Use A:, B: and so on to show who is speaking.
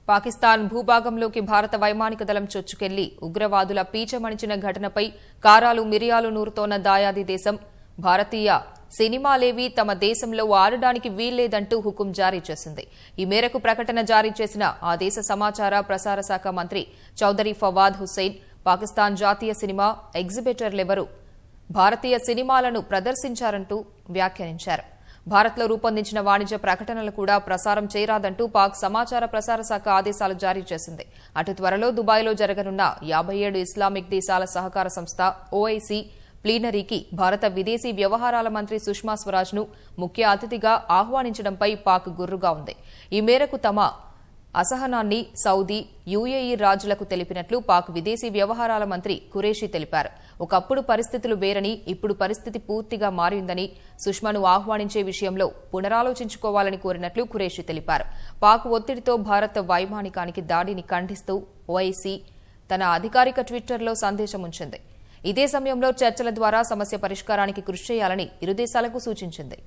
A: పాకిస్తాన్ భూభాగంలోకి భారత వైమానిక దళం చొచ్చుకెళ్లి ఉగ్రవాదుల పీచమణిచిన ఘటనపై కారాలు మిరియాలు నూరుతోన్న దాయాది దేశం భారతీయ సినిమాలేవీ తమ దేశంలో ఆడడానికి వీల్లేదంటూ హుకుం జారీ చేసింది. ఈ మేరకు ప్రకటన జారీ చేసిన ఆ దేశ సమాచార ప్రసార శాఖ మంత్రి చౌదరి ఫవాద్ హుస్సేన్ పాకిస్తాన్ జాతీయ సినిమా ఎగ్జిబిటర్లెవరూ భారతీయ సినిమాలను ప్రదర్శించారంటూ వ్యాఖ్యానించారు. భారత్లో రూపొందించిన వాణిజ్య ప్రకటనలు కూడా ప్రసారం చేయరాదంటూ పాక్ సమాచార ప్రసార శాఖ ఆదేశాలు జారీ చేసింది. అటు త్వరలో దుబాయ్లో జరగనున్న 57 ఇస్లామిక్ దేశాల సహకార సంస్థ ఓఐసీ ప్లీనరీకి భారత విదేశీ వ్యవహారాల మంత్రి సుష్మా స్వరాజ్ను ముఖ్య అతిథిగా ఆహ్వానించడంపై పాక్ గుర్రుగా ఉంది. ఈ మేరకు తమ అసహనాన్ని సౌదీ, యూఏఈ రాజులకు తెలిపినట్లు పాక్ విదేశీ వ్యవహారాల మంత్రి ఖురేషీ తెలిపారు. ఒకప్పుడు పరిస్థితులు వేరని, ఇప్పుడు పరిస్థితి పూర్తిగా మారిందని సుష్మాను ఆహ్వానించే విషయంలో పునరాలోచించుకోవాలని కోరినట్లు ఖురేషీ తెలిపారు. పాక్ ఒత్తిడితో భారత్ వైమానికానికి దాడిని ఖండిస్తూ ఓఐసీ తన అధికారిక ట్విట్టర్లో సందేశం ఉంచింది. ఇదే సమయంలో చర్చల ద్వారా సమస్య పరిష్కారానికి కృషి చేయాలని ఇరు దేశాలకు సూచించింది.